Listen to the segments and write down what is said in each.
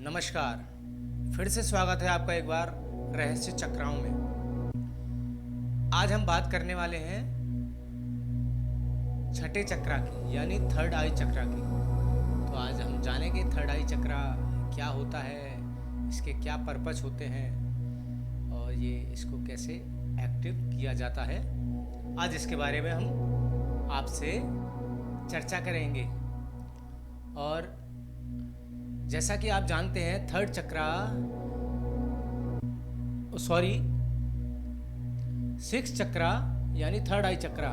नमस्कार। फिर से स्वागत है आपका एक बार रहस्य चक्राओं में। आज हम बात करने वाले हैं छठे चक्रा की, यानी थर्ड आई चक्रा की। तो आज हम जानेंगे थर्ड आई चक्रा क्या होता है, इसके क्या पर्पस होते हैं और ये इसको कैसे एक्टिव किया जाता है। आज इसके बारे में हम आपसे चर्चा करेंगे। और जैसा कि आप जानते हैं थर्ड चक्रा सिक्स चक्रा यानी थर्ड आई चक्रा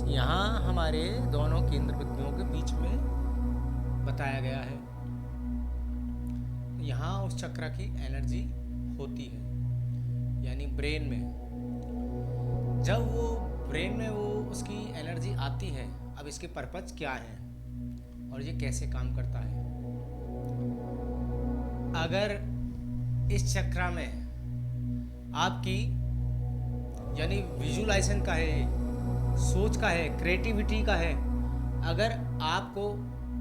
यहाँ हमारे दोनों केंद्र बिंदुओं के बीच में बताया गया है। यहाँ उस चक्रा की एनर्जी होती है, यानी ब्रेन में। जब वो ब्रेन में वो उसकी एनर्जी आती है, अब इसके पर्पस क्या है और ये कैसे काम करता है। अगर इस चक्रा में आपकी यानी विजुलाइजेशन का है, सोच का है, क्रिएटिविटी का है, अगर आपको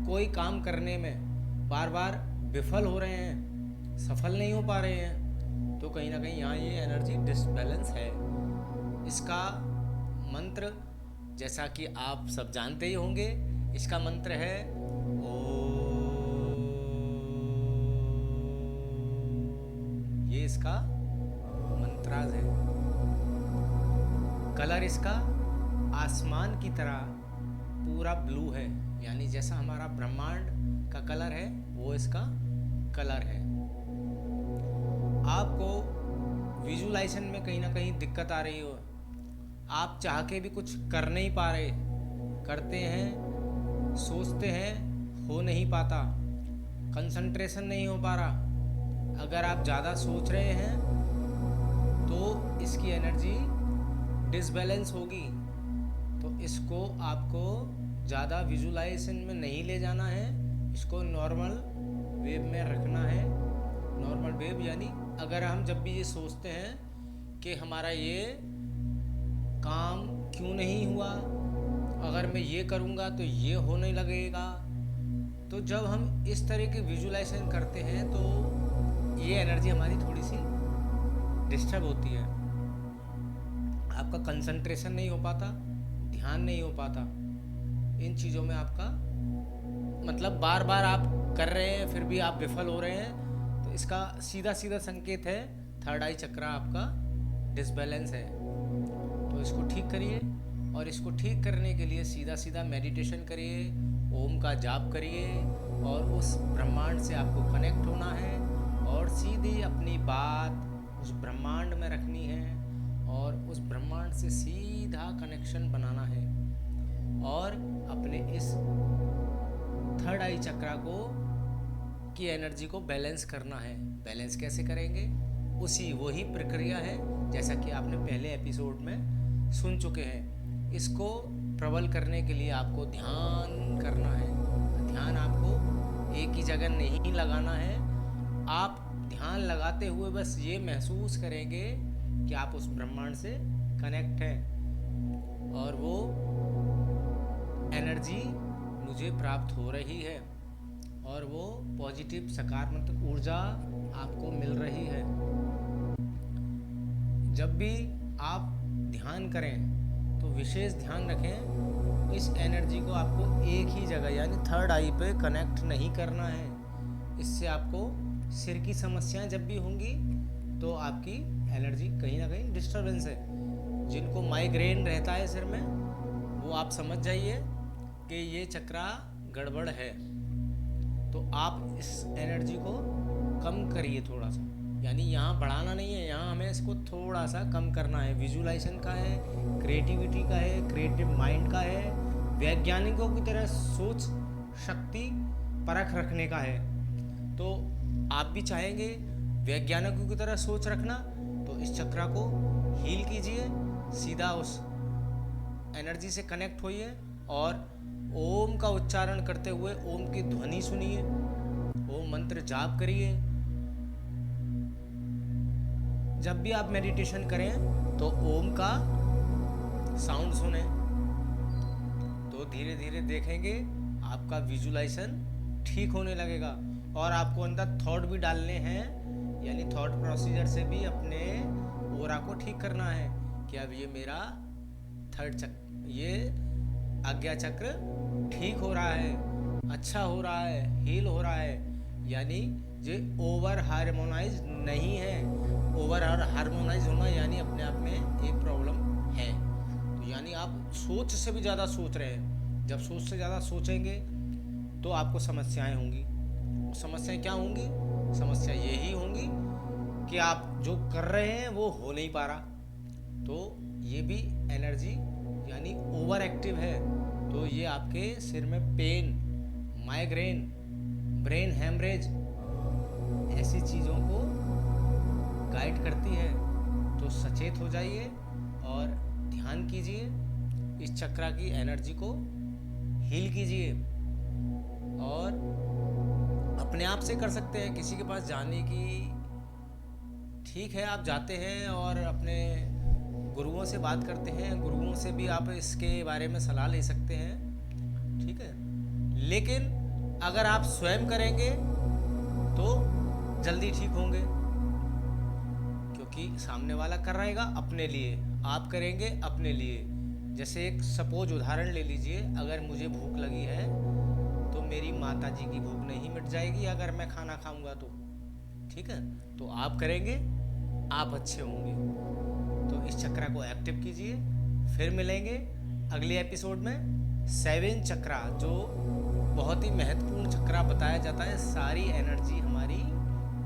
कोई काम करने में बार बार विफल हो रहे हैं, सफल नहीं हो पा रहे हैं, तो कहीं ना कहीं यहाँ ये एनर्जी डिसबैलेंस है। इसका मंत्र जैसा कि आप सब जानते ही होंगे, इसका मंत्र है ये इसका मंत्राज है। कलर इसका आसमान की तरह पूरा ब्लू है, यानी जैसा हमारा ब्रह्मांड का कलर है वो इसका कलर है। आपको विजुलाइजेशन में कहीं ना कहीं दिक्कत आ रही हो, आप चाह के भी कुछ कर नहीं पा रहे, करते हैं, सोचते हैं, हो नहीं पाता, कंसंट्रेशन नहीं हो पा रहा। अगर आप ज़्यादा सोच रहे हैं तो इसकी एनर्जी डिसबैलेंस होगी। तो इसको आपको ज़्यादा विजुलाइजेशन में नहीं ले जाना है, इसको नॉर्मल वेव में रखना है। नॉर्मल वेव यानी अगर हम जब भी ये सोचते हैं कि हमारा ये काम क्यों नहीं हुआ, अगर मैं ये करूँगा तो ये होने लगेगा, तो जब हम इस तरह के विजुलाइजेशन करते हैं तो ये एनर्जी हमारी थोड़ी सी डिस्टर्ब होती है। आपका कंसंट्रेशन नहीं हो पाता, ध्यान नहीं हो पाता इन चीज़ों में। आपका मतलब बार बार आप कर रहे हैं फिर भी आप विफल हो रहे हैं, तो इसका सीधा सीधा संकेत है थर्ड आई चक्रा आपका डिसबैलेंस है। तो इसको ठीक करिए, और इसको ठीक करने के लिए सीधा सीधा मेडिटेशन करिए, ओम का जाप करिए, और उस ब्रह्मांड से आपको कनेक्ट होना है और सीधी अपनी बात उस ब्रह्मांड में रखनी है और उस ब्रह्मांड से सीधा कनेक्शन बनाना है और अपने इस थर्ड आई चक्रा को की एनर्जी को बैलेंस करना है। बैलेंस कैसे करेंगे, वही प्रक्रिया है जैसा कि आपने पहले एपिसोड में सुन चुके हैं। इसको प्रबल करने के लिए आपको ध्यान करना है। ध्यान आपको एक ही जगह नहीं लगाना है। आप ध्यान लगाते हुए बस ये महसूस करेंगे कि आप उस ब्रह्मांड से कनेक्ट हैं और वो एनर्जी मुझे प्राप्त हो रही है और वो पॉजिटिव सकारात्मक ऊर्जा आपको मिल रही है। जब भी आप ध्यान करें तो विशेष ध्यान रखें, इस एनर्जी को आपको एक ही जगह यानी थर्ड आई पे कनेक्ट नहीं करना है। इससे आपको सिर की समस्याएं जब भी होंगी तो आपकी एनर्जी कहीं ना कहीं डिस्टर्बेंस है। जिनको माइग्रेन रहता है सिर में, वो आप समझ जाइए कि ये चक्रा गड़बड़ है। तो आप इस एनर्जी को कम करिए थोड़ा सा, यानी यहाँ बढ़ाना नहीं है, यहाँ हमें इसको थोड़ा सा कम करना है। विजुलाइजेशन का है, क्रिएटिविटी का है, क्रिएटिव माइंड का है, वैज्ञानिकों की तरह सोच शक्ति परख रखने का है। तो आप भी चाहेंगे वैज्ञानिकों की तरह सोच रखना, तो इस चक्रा को हील कीजिए, सीधा उस एनर्जी से कनेक्ट होइए और ओम का उच्चारण करते हुए ओम की ध्वनि सुनिए, ओम मंत्र जाप करिए। जब भी आप मेडिटेशन करें तो ओम का साउंड सुने, तो धीरे धीरे देखेंगे आपका विजुलाइजेशन ठीक होने लगेगा और आपको अंदर थॉट भी डालने हैं, यानी थॉट प्रोसीजर से भी अपने ओरा को ठीक करना है कि अब ये मेरा थर्ड चक्र, ये आज्ञा चक्र ठीक हो रहा है, अच्छा हो रहा है, हील हो रहा है, यानी ये ओवर हार्मोनाइज नहीं है। ओवर हार्मोनाइज होना यानी अपने आप में एक प्रॉब्लम है। तो यानी आप सोच से भी ज़्यादा सोच रहे हैं। जब सोच से ज़्यादा सोचेंगे तो आपको समस्याएं होंगी। समस्याएं क्या होंगी? समस्या यही होंगी कि आप जो कर रहे हैं वो हो नहीं पा रहा। तो ये भी एनर्जी यानी ओवर एक्टिव है। तो ये आपके सिर में पेन, माइग्रेन, ब्रेन हैमरेज ऐसी चीज़ों को गाइड करती है। तो सचेत हो जाइए और ध्यान कीजिए, इस चक्रा की एनर्जी को हील कीजिए। और अपने आप से कर सकते हैं, किसी के पास जाने की, ठीक है आप जाते हैं और अपने गुरुओं से बात करते हैं, गुरुओं से भी आप इसके बारे में सलाह ले सकते हैं, ठीक है। लेकिन अगर आप स्वयं करेंगे तो जल्दी ठीक होंगे, क्योंकि सामने वाला कर रहेगा अपने लिए, आप करेंगे अपने लिए। जैसे एक सपोज उदाहरण ले लीजिए, अगर मुझे भूख लगी है तो मेरी माता जी की भूख नहीं मिट जाएगी अगर मैं खाना खाऊंगा तो, ठीक है। तो आप करेंगे, आप अच्छे होंगे। तो इस चक्रा को एक्टिव कीजिए। फिर मिलेंगे अगले एपिसोड में। 7 चक्रा जो बहुत ही महत्वपूर्ण चक्रा बताया जाता है, सारी एनर्जी हमारी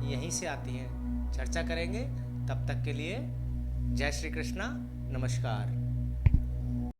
यहीं से आती है, चर्चा करेंगे। तब तक के लिए जय श्री कृष्णा, नमस्कार।